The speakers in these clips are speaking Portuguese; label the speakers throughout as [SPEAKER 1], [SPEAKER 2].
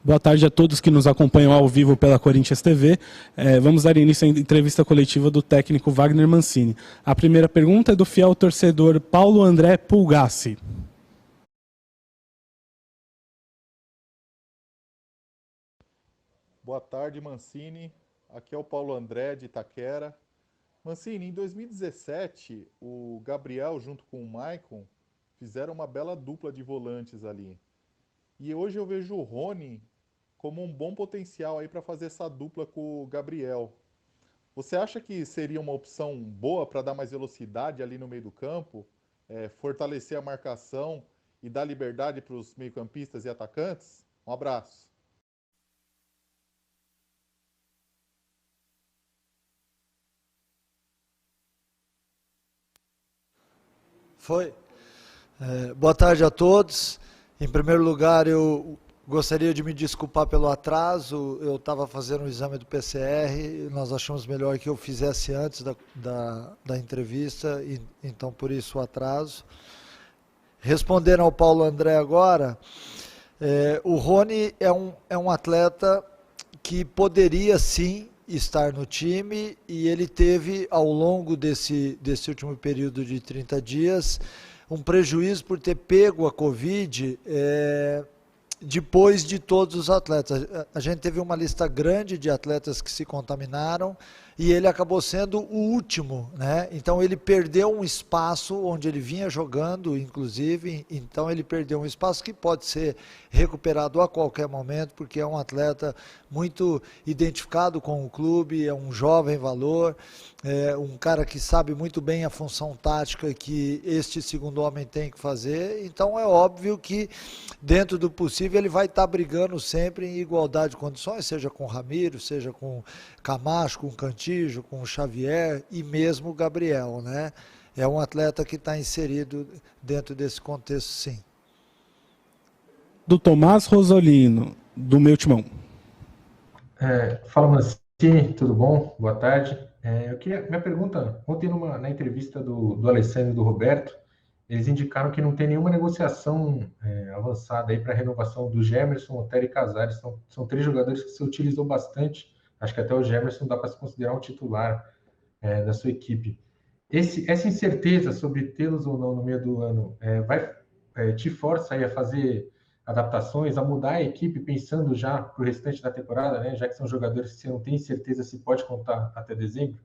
[SPEAKER 1] Boa tarde a todos que nos acompanham ao vivo pela Corinthians TV. Vamos dar início à entrevista coletiva do técnico Wagner Mancini. A primeira pergunta é do fiel torcedor Paulo André Pulgassi.
[SPEAKER 2] Boa tarde, Mancini. Aqui é o Paulo André, de Itaquera. Mancini, em 2017, o Gabriel, junto com o Maicon, fizeram uma bela dupla de volantes ali. E hoje eu vejo o Rony como um bom potencial aí para fazer essa dupla com o Gabriel. Você acha que seria uma opção boa para dar mais velocidade ali no meio do campo, fortalecer a marcação e dar liberdade para os meio-campistas e atacantes? Um abraço.
[SPEAKER 3] Foi. Boa tarde a todos. Em primeiro lugar, eu gostaria de me desculpar pelo atraso. Eu estava fazendo o exame do PCR, nós achamos melhor que eu fizesse antes da entrevista, e então por isso o atraso. Respondendo ao Paulo André agora, o Rony é um atleta que poderia sim estar no time, e ele teve, ao longo desse último período de 30 dias, um prejuízo por ter pego a Covid depois de todos os atletas. A gente teve uma lista grande de atletas que se contaminaram, e ele acabou sendo o último, né? Então ele perdeu um espaço onde ele vinha jogando, inclusive, então ele perdeu um espaço que pode ser recuperado a qualquer momento, porque é um atleta muito identificado com o clube, é um jovem valor, é um cara que sabe muito bem a função tática que este segundo homem tem que fazer. Então é óbvio que, dentro do possível, ele vai estar brigando sempre em igualdade de condições, seja com o Ramiro, seja com o Camacho, com o Cantillo, com o Xavier e mesmo o Gabriel, né? É um atleta que está inserido dentro desse contexto, sim.
[SPEAKER 1] Do Tomás Rosolino, do Meu Timão.
[SPEAKER 4] Fala, Mancini, tudo bom? Boa tarde. Minha pergunta, ontem na entrevista do Alessandro e do Roberto, eles indicaram que não tem nenhuma negociação avançada aí para a renovação do Gemerson, Otero e Casares. São três jogadores que se utilizou bastante. Acho que até o Gemerson dá para se considerar um titular da sua equipe. Essa incerteza sobre tê-los ou não no meio do ano te força aí a fazer adaptações, a mudar a equipe pensando já para o restante da temporada, né? Já que são jogadores que você não tem certeza se pode contar até dezembro?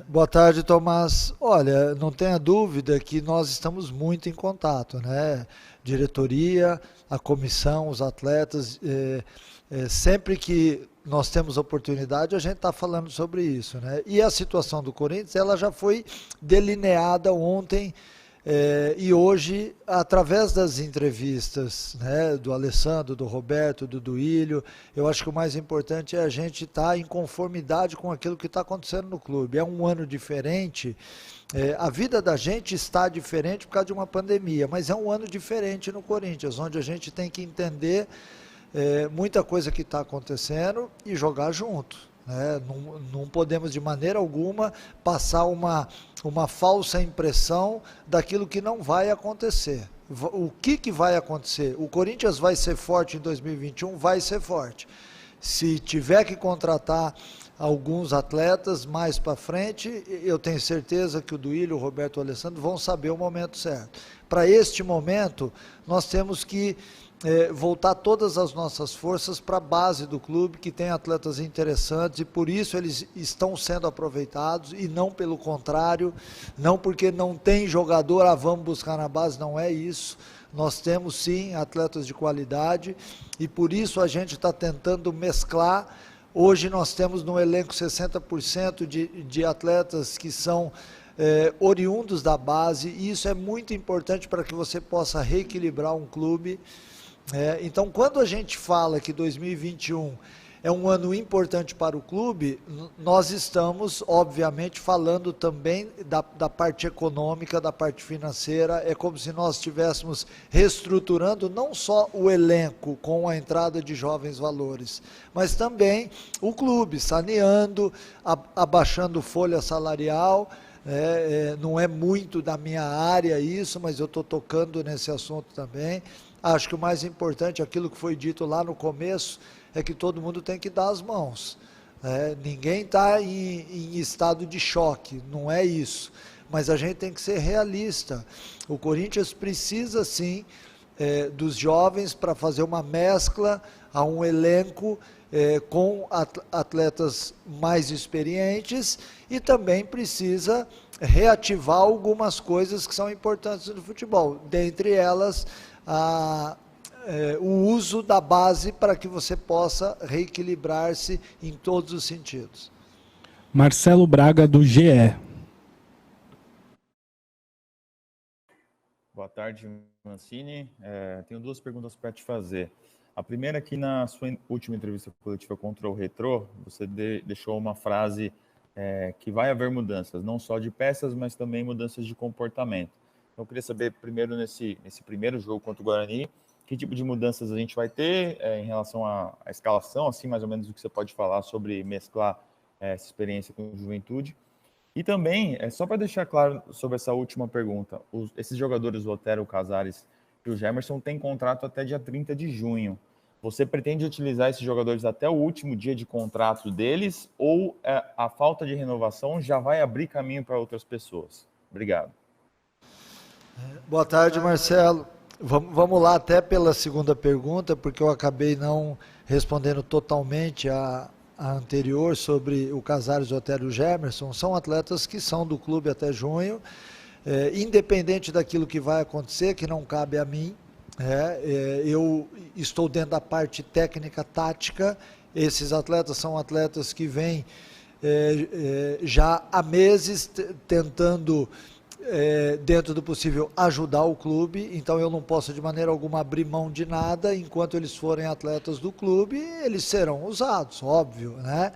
[SPEAKER 3] Boa tarde, Tomás. Olha, não tenha dúvida que nós estamos muito em contato, né? Diretoria, a comissão, os atletas, sempre que nós temos oportunidade, a gente está falando sobre isso, né? E a situação do Corinthians, ela já foi delineada ontem, e hoje, através das entrevistas, né, do Alessandro, do Roberto, do Duílio, eu acho que o mais importante é a gente estar em conformidade com aquilo que está acontecendo no clube. É um ano diferente, a vida da gente está diferente por causa de uma pandemia, mas é um ano diferente no Corinthians, onde a gente tem que entender muita coisa que está acontecendo e jogar junto. Não podemos de maneira alguma passar uma falsa impressão daquilo que não vai acontecer. O que vai acontecer? O Corinthians vai ser forte em 2021? Vai ser forte. Se tiver que contratar alguns atletas mais para frente, eu tenho certeza que o Duílio, o Roberto e o Alessandro vão saber o momento certo. Para este momento, nós temos que voltar todas as nossas forças para a base do clube, que tem atletas interessantes, e por isso eles estão sendo aproveitados, e não pelo contrário, não porque não tem jogador, vamos buscar na base, não é isso. Nós temos sim atletas de qualidade, e por isso a gente está tentando mesclar. Hoje nós temos no elenco 60% de atletas que são oriundos da base, e isso é muito importante para que você possa reequilibrar um clube. Então, quando a gente fala que 2021 é um ano importante para o clube, nós estamos, obviamente, falando também da parte econômica, da parte financeira. É como se nós estivéssemos reestruturando não só o elenco com a entrada de jovens valores, mas também o clube, saneando, abaixando folha salarial. Não é muito da minha área isso, mas eu estou tocando nesse assunto também. Acho que o mais importante, aquilo que foi dito lá no começo, é que todo mundo tem que dar as mãos. Ninguém está em estado de choque, não é isso. Mas a gente tem que ser realista. O Corinthians precisa, sim, dos jovens para fazer uma mescla a um elenco com atletas mais experientes e também precisa reativar algumas coisas que são importantes no futebol, dentre elas o uso da base para que você possa reequilibrar-se em todos os sentidos.
[SPEAKER 1] Marcelo Braga, do GE.
[SPEAKER 5] Boa tarde, Mancini. Tenho duas perguntas para te fazer. A primeira é que na sua última entrevista coletiva contra o Retrô, você deixou uma frase que vai haver mudanças, não só de peças, mas também mudanças de comportamento. Então, eu queria saber, primeiro, nesse primeiro jogo contra o Guarani, que tipo de mudanças a gente vai ter em relação à escalação, assim, mais ou menos o que você pode falar sobre mesclar essa experiência com juventude. E também, só para deixar claro sobre essa última pergunta, esses jogadores, o Otero, o Casares e o Gemerson, têm contrato até dia 30 de junho. Você pretende utilizar esses jogadores até o último dia de contrato deles ou a falta de renovação já vai abrir caminho para outras pessoas? Obrigado.
[SPEAKER 3] Boa tarde, Marcelo. Vamos lá até pela segunda pergunta, porque eu acabei não respondendo totalmente a anterior sobre o Casares, o Otero e o Gemerson. São atletas que são do clube até junho, independente daquilo que vai acontecer, que não cabe a mim. Eu estou dentro da parte técnica, tática. Esses atletas são atletas que vêm já há meses tentando, dentro do possível, ajudar o clube. Então eu não posso de maneira alguma abrir mão de nada. Enquanto eles forem atletas do clube, eles serão usados, óbvio, né?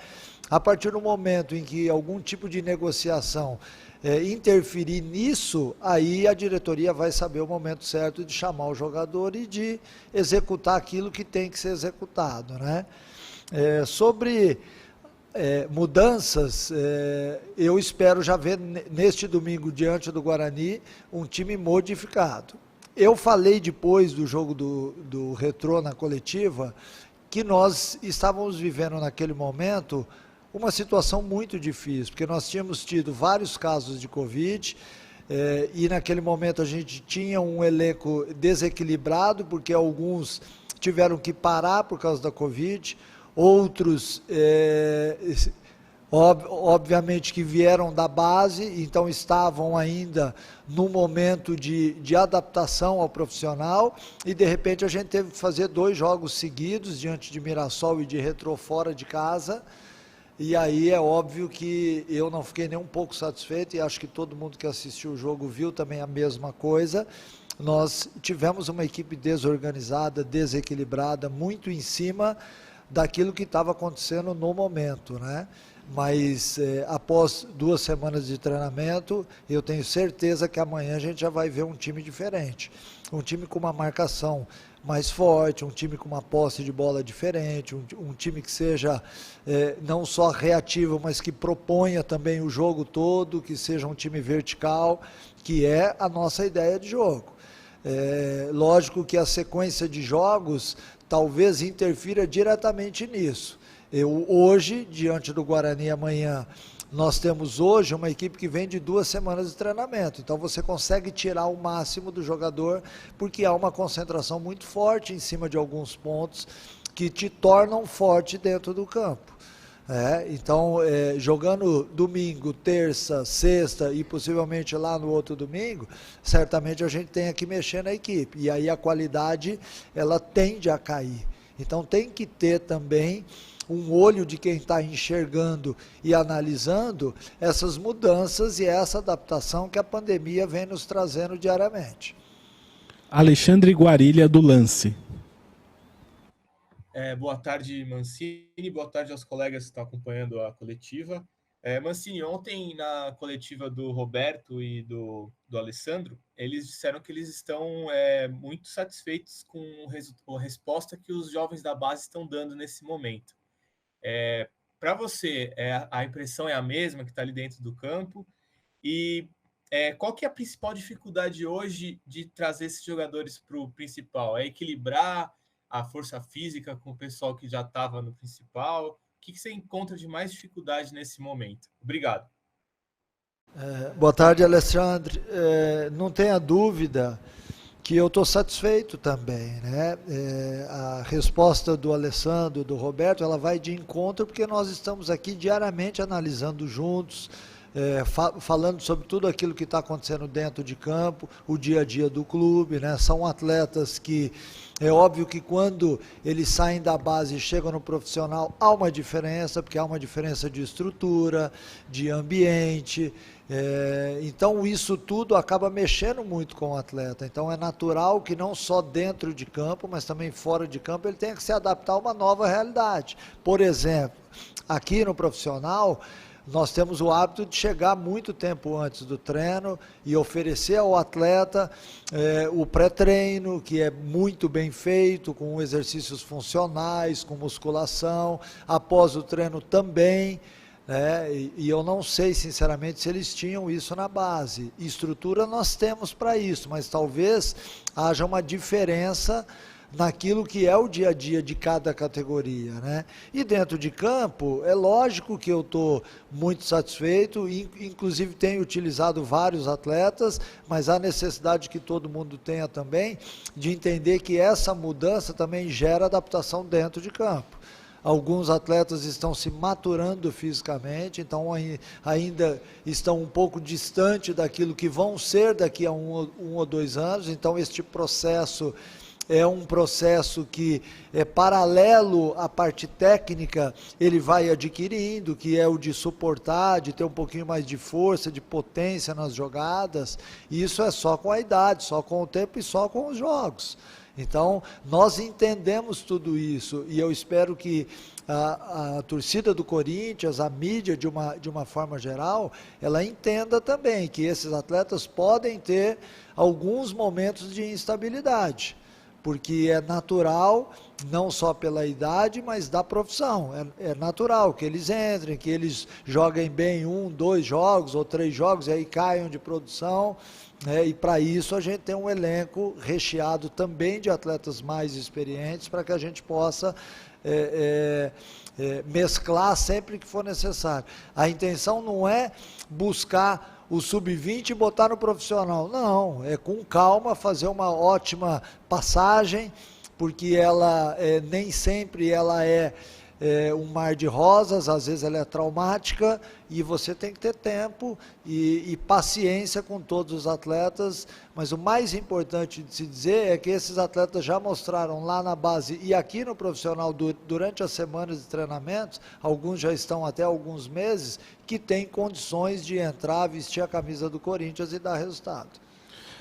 [SPEAKER 3] A partir do momento em que algum tipo de negociação interferir nisso, aí a diretoria vai saber o momento certo de chamar o jogador e de executar aquilo que tem que ser executado, né? Sobre mudanças, eu espero já ver neste domingo, diante do Guarani, um time modificado. Eu falei depois do jogo do Retrô na coletiva, que nós estávamos vivendo naquele momento uma situação muito difícil, porque nós tínhamos tido vários casos de Covid, e naquele momento a gente tinha um elenco desequilibrado, porque alguns tiveram que parar por causa da Covid, outros, obviamente que vieram da base, então estavam ainda no momento de adaptação ao profissional, e de repente a gente teve que fazer 2 jogos seguidos, diante de Mirassol e de Retrô fora de casa. E aí é óbvio que eu não fiquei nem um pouco satisfeito, e acho que todo mundo que assistiu o jogo viu também a mesma coisa. Nós tivemos uma equipe desorganizada, desequilibrada, muito em cima daquilo que estava acontecendo no momento, né? Mas após 2 semanas de treinamento, eu tenho certeza que amanhã a gente já vai ver um time diferente. Um time com uma marcação mais forte, um time com uma posse de bola diferente, um time que seja não só reativo, mas que proponha também o jogo todo, que seja um time vertical, que é a nossa ideia de jogo. Lógico que a sequência de jogos talvez interfira diretamente nisso. Hoje, diante do Guarani amanhã, nós temos hoje uma equipe que vem de 2 semanas de treinamento, então você consegue tirar o máximo do jogador, porque há uma concentração muito forte em cima de alguns pontos que te tornam forte dentro do campo. Então, jogando domingo, terça, sexta e possivelmente lá no outro domingo, certamente a gente tem que mexer na equipe, e aí a qualidade ela tende a cair. Então tem que ter também um olho de quem está enxergando e analisando essas mudanças e essa adaptação que a pandemia vem nos trazendo diariamente.
[SPEAKER 1] Alexandre Guarilha, do Lance.
[SPEAKER 6] Boa tarde, Mancini. Boa tarde aos colegas que estão acompanhando a coletiva. Mancini, ontem na coletiva do Roberto e do Alessandro, eles disseram que eles estão muito satisfeitos com a resposta que os jovens da base estão dando nesse momento. Para você, a impressão é a mesma que está ali dentro do campo? E Qual que é a principal dificuldade hoje de trazer esses jogadores para o principal? É equilibrar a força física com o pessoal que já estava no principal? O que você encontra de mais dificuldade nesse momento? Obrigado.
[SPEAKER 3] Boa tarde, Alexandre. Não tenha dúvida que eu estou satisfeito também, né? A resposta do Alessandro, do Roberto, ela vai de encontro porque nós estamos aqui diariamente analisando juntos, falando sobre tudo aquilo que está acontecendo dentro de campo, o dia a dia do clube, né? São atletas que, é óbvio que quando eles saem da base e chegam no profissional, há uma diferença, porque há uma diferença de estrutura, de ambiente, então isso tudo acaba mexendo muito com o atleta. Então é natural que não só dentro de campo, mas também fora de campo, ele tenha que se adaptar a uma nova realidade. Por exemplo, aqui no profissional, nós temos o hábito de chegar muito tempo antes do treino e oferecer ao atleta o pré-treino, que é muito bem feito, com exercícios funcionais, com musculação, após o treino também, né? E eu não sei, sinceramente, se eles tinham isso na base. Estrutura nós temos para isso, mas talvez haja uma diferença naquilo que é o dia a dia de cada categoria, né? E dentro de campo, é lógico que eu estou muito satisfeito, inclusive tenho utilizado vários atletas, mas há necessidade que todo mundo tenha também de entender que essa mudança também gera adaptação dentro de campo. Alguns atletas estão se maturando fisicamente, então ainda estão um pouco distante daquilo que vão ser daqui a um ou 2 anos, então este processo é um processo que é paralelo à parte técnica, ele vai adquirindo, que é o de suportar, de ter um pouquinho mais de força, de potência nas jogadas, e isso é só com a idade, só com o tempo e só com os jogos. Então, nós entendemos tudo isso, e eu espero que a torcida do Corinthians, a mídia de uma forma geral, ela entenda também que esses atletas podem ter alguns momentos de instabilidade, porque é natural, não só pela idade, mas da profissão. É natural que eles entrem, que eles joguem bem 1, 2 jogos ou 3 jogos, e aí caiam de produção, né? E para isso a gente tem um elenco recheado também de atletas mais experientes, para que a gente possa mesclar sempre que for necessário. A intenção não é buscar o sub-20 e botar no profissional. Não, é com calma fazer uma ótima passagem, porque ela nem sempre ela é um mar de rosas, às vezes ela é traumática, e você tem que ter tempo e paciência com todos os atletas, mas o mais importante de se dizer é que esses atletas já mostraram lá na base e aqui no profissional durante as semanas de treinamentos, alguns já estão até alguns meses, que têm condições de entrar, vestir a camisa do Corinthians e dar resultado.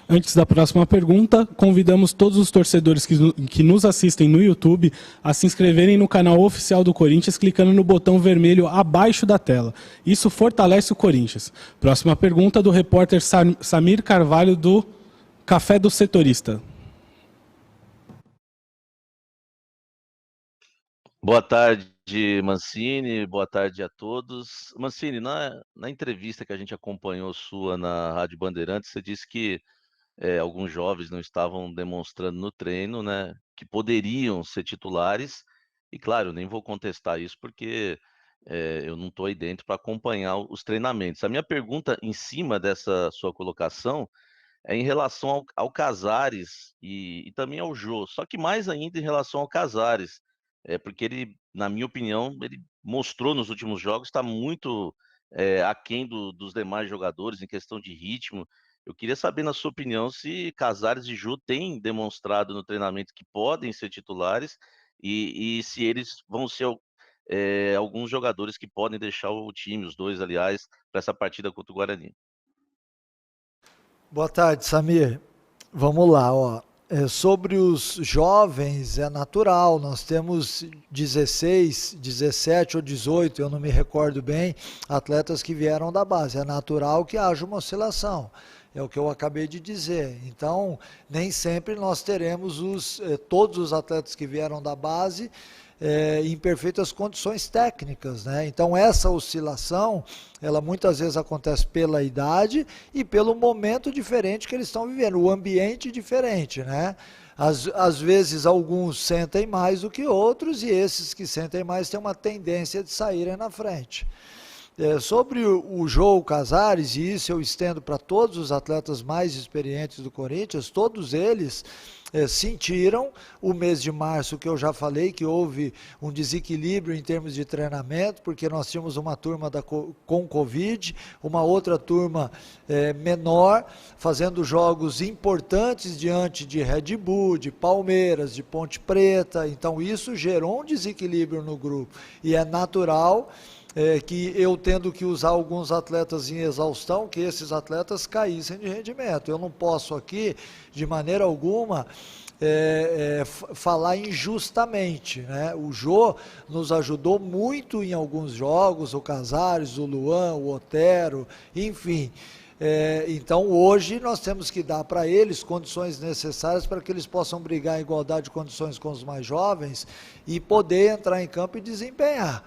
[SPEAKER 1] Antes da próxima pergunta, convidamos todos os torcedores que nos assistem no YouTube a se inscreverem no canal oficial do Corinthians, clicando no botão vermelho abaixo da tela. Isso fortalece o Corinthians. Próxima pergunta do repórter Samir Carvalho, do Café do Setorista.
[SPEAKER 7] Boa tarde, Mancini, boa tarde a todos. Mancini, na entrevista que a gente acompanhou sua na Rádio Bandeirantes, você disse que alguns jovens não estavam demonstrando no treino, né, que poderiam ser titulares, e claro, nem vou contestar isso porque eu não estou aí dentro para acompanhar os treinamentos. A minha pergunta em cima dessa sua colocação é em relação ao Casares e também ao Jô, só que mais ainda em relação ao Casares, porque ele, na minha opinião, ele mostrou nos últimos jogos, está muito aquém dos demais jogadores em questão de ritmo. Eu queria saber, na sua opinião, se Casares e Jô têm demonstrado no treinamento que podem ser titulares e se eles vão ser alguns jogadores que podem deixar o time, os dois, aliás, para essa partida contra o Guarani.
[SPEAKER 3] Boa tarde, Samir. Vamos lá, ó. Sobre os jovens, é natural, nós temos 16, 17 ou 18, eu não me recordo bem, atletas que vieram da base. É natural que haja uma oscilação. É o que eu acabei de dizer. Então, nem sempre nós teremos todos os atletas que vieram da base em perfeitas condições técnicas, né? Então, essa oscilação, ela muitas vezes acontece pela idade e pelo momento diferente que eles estão vivendo, o ambiente diferente, né? Às vezes, alguns sentem mais do que outros e esses que sentem mais têm uma tendência de saírem na frente. Sobre o Jô Casares, e isso eu estendo para todos os atletas mais experientes do Corinthians, todos eles sentiram o mês de março, que eu já falei, que houve um desequilíbrio em termos de treinamento, porque nós tínhamos uma turma com Covid, uma outra turma menor, fazendo jogos importantes diante de Red Bull, de Palmeiras, de Ponte Preta, então isso gerou um desequilíbrio no grupo, e é natural que eu tendo que usar alguns atletas em exaustão, que esses atletas caíssem de rendimento. Eu não posso aqui, de maneira alguma, falar injustamente, né? O Jô nos ajudou muito em alguns jogos, o Casares, o Luan, o Otero, enfim. Então hoje nós temos que dar para eles condições necessárias para que eles possam brigar em igualdade de condições com os mais jovens e poder entrar em campo e desempenhar.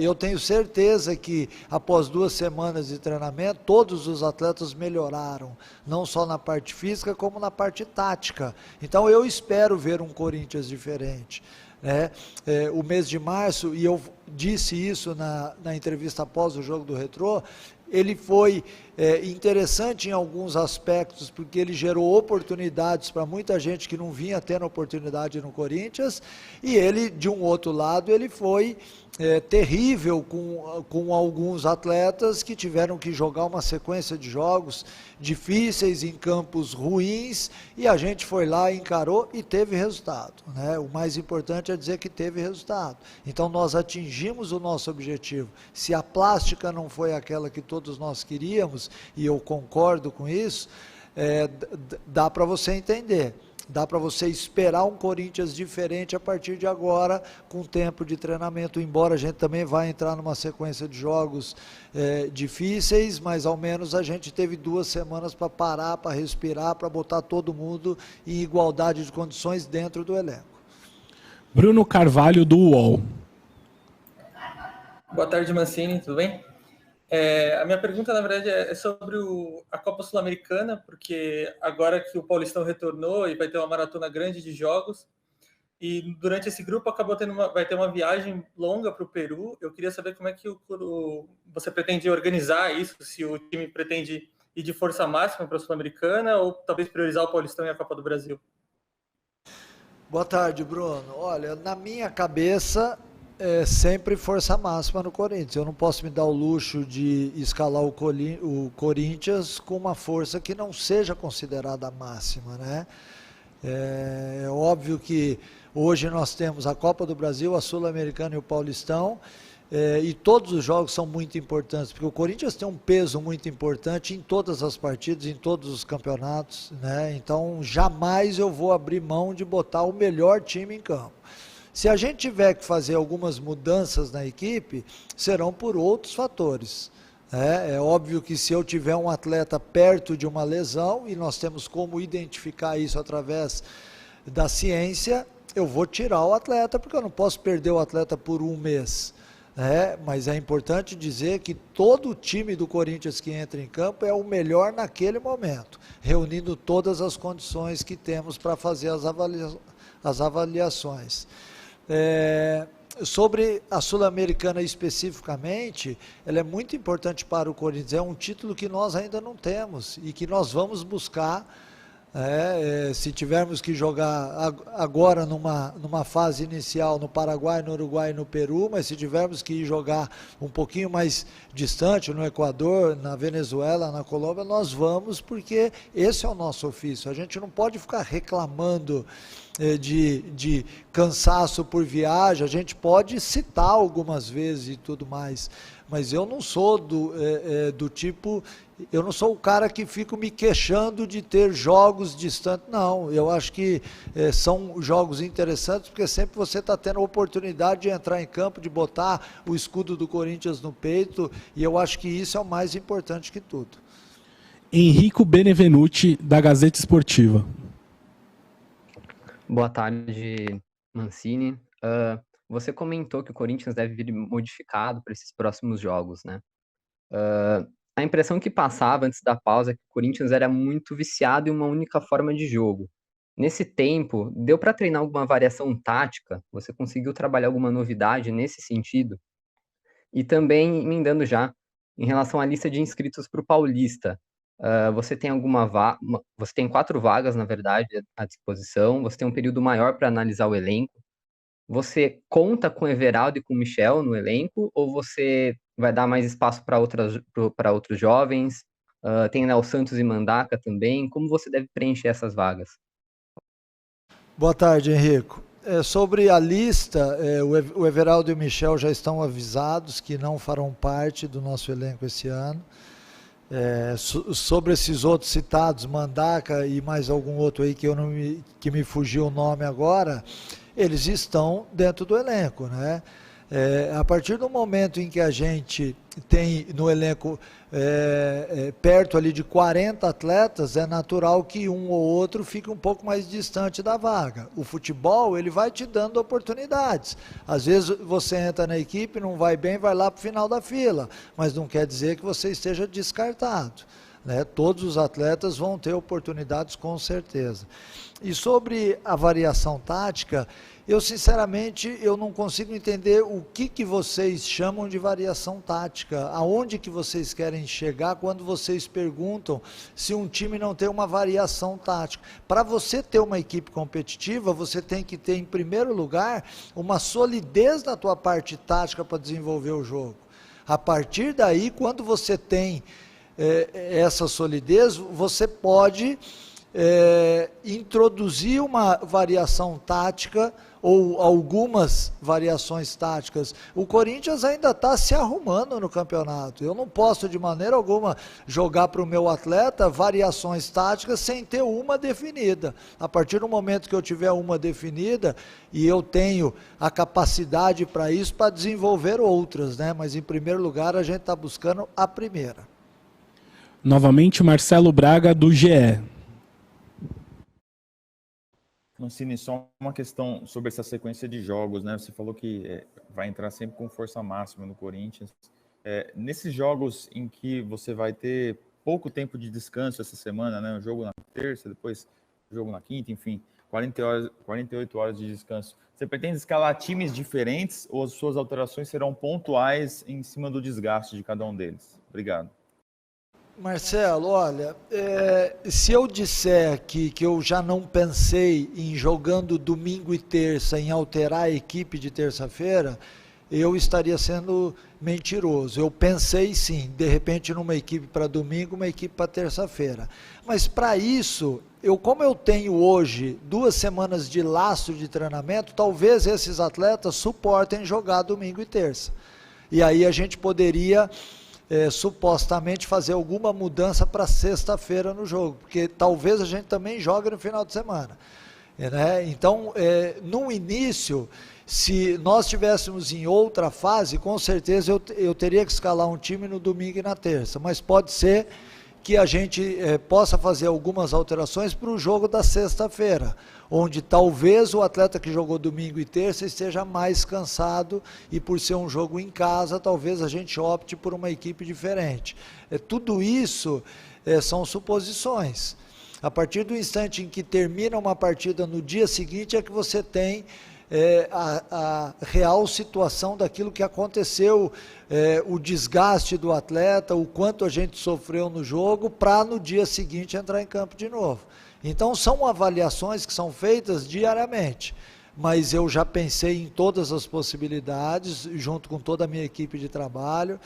[SPEAKER 3] Eu tenho certeza que após 2 semanas de treinamento, todos os atletas melhoraram, não só na parte física, como na parte tática. Então eu espero ver um Corinthians diferente. O mês de março, e eu disse isso na entrevista após o jogo do Retrô, ele foi interessante em alguns aspectos, porque ele gerou oportunidades para muita gente que não vinha tendo oportunidade no Corinthians, e ele, de um outro lado, ele foi terrível com alguns atletas que tiveram que jogar uma sequência de jogos difíceis em campos ruins, e a gente foi lá, encarou e teve resultado, né? O mais importante é dizer que teve resultado. Então nós atingimos o nosso objetivo. Se a plástica não foi aquela que todos nós queríamos, e eu concordo com isso, dá para você entender. Dá para você esperar um Corinthians diferente a partir de agora, com tempo de treinamento, embora a gente também vai entrar numa sequência de jogos difíceis, mas ao menos a gente teve 2 semanas para parar, para respirar, para botar todo mundo em igualdade de condições dentro do elenco.
[SPEAKER 1] Bruno Carvalho, do UOL.
[SPEAKER 8] Boa tarde, Mancini, tudo bem? A minha pergunta, na verdade, é sobre a Copa Sul-Americana, porque agora que o Paulistão retornou e vai ter uma maratona grande de jogos, e durante esse grupo vai ter uma viagem longa para o Peru. Eu queria saber como é que você pretende organizar isso, se o time pretende ir de força máxima para a Sul-Americana ou talvez priorizar o Paulistão e a Copa do Brasil.
[SPEAKER 3] Boa tarde, Bruno. Olha, na minha cabeça sempre força máxima no Corinthians. Eu não posso me dar o luxo de escalar o Corinthians com uma força que não seja considerada máxima, né? É óbvio que hoje nós temos a Copa do Brasil, a Sul-Americana e o Paulistão, e todos os jogos são muito importantes, porque o Corinthians tem um peso muito importante em todas as partidas, em todos os campeonatos, né? Então jamais eu vou abrir mão de botar o melhor time em campo. Se a gente tiver que fazer algumas mudanças na equipe, serão por outros fatores. É óbvio que se eu tiver um atleta perto de uma lesão, e nós temos como identificar isso através da ciência, eu vou tirar o atleta, porque eu não posso perder o atleta por 1 mês. Mas é importante dizer que todo o time do Corinthians que entra em campo é o melhor naquele momento, reunindo todas as condições que temos para fazer as avaliações. Sobre a Sul-Americana especificamente, ela é muito importante para o Corinthians, é um título que nós ainda não temos e que nós vamos buscar, se tivermos que jogar agora numa fase inicial no Paraguai, no Uruguai e no Peru, mas se tivermos que jogar um pouquinho mais distante, no Equador, na Venezuela, na Colômbia, nós vamos, porque esse é o nosso ofício. A gente não pode ficar reclamando de cansaço por viagem, a gente pode citar algumas vezes e tudo mais, mas eu não sou do tipo, eu não sou o cara que fico me queixando de ter jogos distantes, não, eu acho que são jogos interessantes, porque sempre você está tendo a oportunidade de entrar em campo, de botar o escudo do Corinthians no peito, e eu acho que isso é o mais importante que tudo.
[SPEAKER 1] Henrico Benevenuti, da Gazeta Esportiva.
[SPEAKER 9] Boa tarde, Mancini. Você comentou que o Corinthians deve vir modificado para esses próximos jogos, né? A impressão que passava antes da pausa é que o Corinthians era muito viciado em uma única forma de jogo. Nesse tempo, deu para treinar alguma variação tática? Você conseguiu trabalhar alguma novidade nesse sentido? E também, emendando já, em relação à lista de inscritos para o Paulista, você tem você tem 4 vagas, na verdade, à disposição, você tem um período maior para analisar o elenco. Você conta com o Everaldo e com o Michel no elenco, ou você vai dar mais espaço para outros jovens? Tem Léo Santos e Mandaca também. Como você deve preencher essas vagas?
[SPEAKER 3] Boa tarde, Henrico. Sobre a lista, o Everaldo e o Michel já estão avisados que não farão parte do nosso elenco esse ano. Sobre esses outros citados, Mandaca e mais algum outro aí que me fugiu o nome agora, eles estão dentro do elenco, né? A partir do momento em que a gente tem no elenco perto ali de 40 atletas, é natural que um ou outro fique um pouco mais distante da vaga. O futebol, ele vai te dando oportunidades. Às vezes você entra na equipe, não vai bem, vai lá para o final da fila, mas não quer dizer que você esteja descartado, né? Todos os atletas vão ter oportunidades com certeza. E sobre a variação tática, eu sinceramente não consigo entender o que vocês chamam de variação tática, aonde que vocês querem chegar quando vocês perguntam se um time não tem uma variação tática. Para você ter uma equipe competitiva, você tem que ter, em primeiro lugar, uma solidez na tua parte tática para desenvolver o jogo. A partir daí, quando você tem essa solidez, você pode introduzir uma variação tática ou algumas variações táticas. O Corinthians ainda está se arrumando no campeonato. Eu não posso de maneira alguma jogar para o meu atleta variações táticas sem ter uma definida. A partir do momento que eu tiver uma definida, e eu tenho a capacidade para isso, para desenvolver outras, né? Mas em primeiro lugar a gente está buscando a primeira.
[SPEAKER 1] Novamente, Marcelo Braga, do GE.
[SPEAKER 5] Mancini, só uma questão sobre essa sequência de jogos, né? Você falou que vai entrar sempre com força máxima no Corinthians. Nesses jogos em que você vai ter pouco tempo de descanso essa semana, né? O jogo na terça, depois o jogo na quinta, enfim, 48 horas de descanso. Você pretende escalar times diferentes ou as suas alterações serão pontuais em cima do desgaste de cada um deles? Obrigado.
[SPEAKER 3] Marcelo, olha, se eu disser aqui que eu já não pensei em jogando domingo e terça, em alterar a equipe de terça-feira, eu estaria sendo mentiroso. Eu pensei sim, de repente numa equipe para domingo, uma equipe para terça-feira. Mas para isso, como eu tenho hoje 2 semanas de lastro de treinamento, talvez esses atletas suportem jogar domingo e terça. E aí a gente poderia supostamente fazer alguma mudança para sexta-feira no jogo, porque talvez a gente também jogue no final de semana, né? Então, no início, se nós estivéssemos em outra fase, com certeza eu teria que escalar um time no domingo e na terça, mas pode ser que a gente possa fazer algumas alterações para o jogo da sexta-feira, onde talvez o atleta que jogou domingo e terça esteja mais cansado e por ser um jogo em casa, talvez a gente opte por uma equipe diferente. Tudo isso são suposições. A partir do instante em que termina uma partida no dia seguinte é que você tem a real situação daquilo que aconteceu, o desgaste do atleta, o quanto a gente sofreu no jogo, para no dia seguinte entrar em campo de novo. Então são avaliações que são feitas diariamente, mas eu já pensei em todas as possibilidades, junto com toda a minha equipe de trabalho,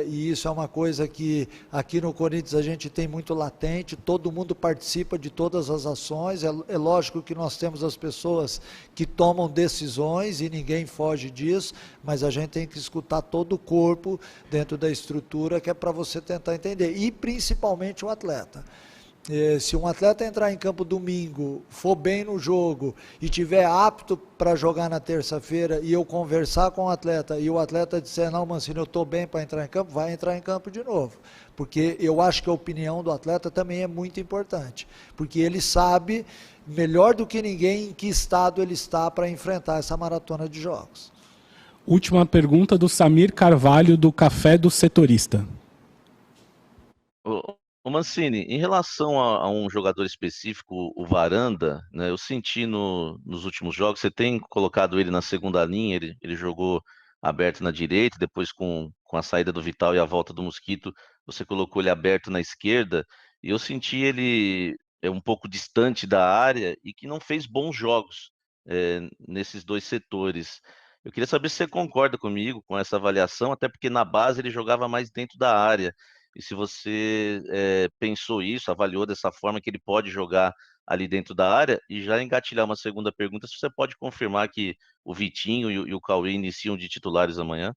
[SPEAKER 3] e isso é uma coisa que aqui no Corinthians a gente tem muito latente, todo mundo participa de todas as ações, é lógico que nós temos as pessoas que tomam decisões e ninguém foge disso, mas a gente tem que escutar todo o corpo dentro da estrutura, que é para você tentar entender, e principalmente o atleta. Se um atleta entrar em campo domingo, for bem no jogo e tiver apto para jogar na terça-feira e eu conversar com o atleta e o atleta disser, não, Mancini, eu estou bem para entrar em campo, vai entrar em campo de novo. Porque eu acho que a opinião do atleta também é muito importante. Porque ele sabe, melhor do que ninguém, em que estado ele está para enfrentar essa maratona de jogos.
[SPEAKER 1] Última pergunta do Samir Carvalho, do Café do Setorista.
[SPEAKER 7] Ô Mancini, em relação a um jogador específico, o Varanda, né, eu senti nos últimos jogos, você tem colocado ele na segunda linha, ele jogou aberto na direita, depois com a saída do Vital e a volta do Mosquito, você colocou ele aberto na esquerda, e eu senti ele um pouco distante da área e que não fez bons jogos nesses dois setores. Eu queria saber se você concorda comigo com essa avaliação, até porque na base ele jogava mais dentro da área. E se você pensou isso, avaliou dessa forma que ele pode jogar ali dentro da área, e já engatilhar uma segunda pergunta, se você pode confirmar que o Vitinho e o Cauê iniciam de titulares amanhã?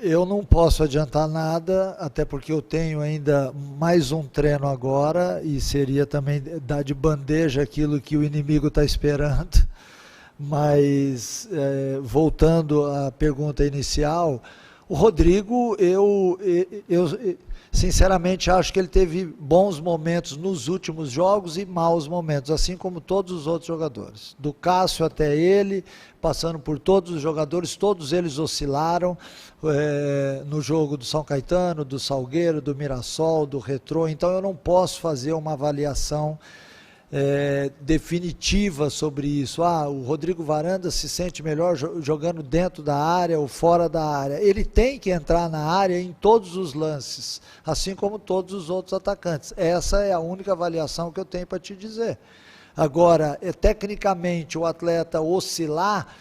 [SPEAKER 3] Eu não posso adiantar nada, até porque eu tenho ainda mais um treino agora, e seria também dar de bandeja aquilo que o inimigo está esperando. Mas, voltando à pergunta inicial, o Rodrigo, eu sinceramente acho que ele teve bons momentos nos últimos jogos e maus momentos, assim como todos os outros jogadores. Do Cássio até ele, passando por todos os jogadores, todos eles oscilaram no jogo do São Caetano, do Salgueiro, do Mirassol, do Retrô. Então eu não posso fazer uma avaliação definitiva sobre isso. O Rodrigo Varanda se sente melhor jogando dentro da área ou fora da área. Ele tem que entrar na área em todos os lances, assim como todos os outros atacantes. Essa é a única avaliação que eu tenho para te dizer. Agora, tecnicamente, o atleta oscilar,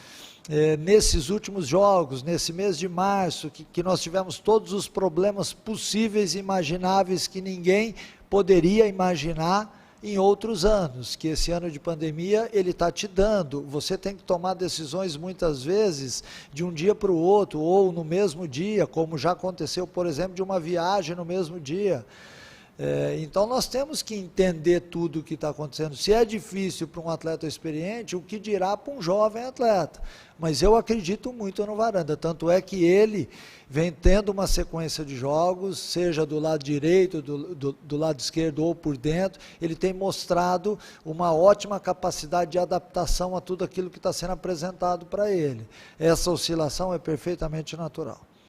[SPEAKER 3] nesses últimos jogos, nesse mês de março, que nós tivemos todos os problemas possíveis e imagináveis que ninguém poderia imaginar em outros anos, que esse ano de pandemia ele está te dando. Você tem que tomar decisões muitas vezes de um dia para o outro, ou no mesmo dia, como já aconteceu, por exemplo, de uma viagem no mesmo dia. Então nós temos que entender tudo o que está acontecendo. Se é difícil para um atleta experiente, o que dirá para um jovem atleta? Mas eu acredito muito no Varanda, tanto é que ele vem tendo uma sequência de jogos, seja do lado direito, do lado esquerdo ou por dentro, ele tem mostrado uma ótima capacidade de adaptação a tudo aquilo que está sendo apresentado para ele. Essa oscilação é perfeitamente natural.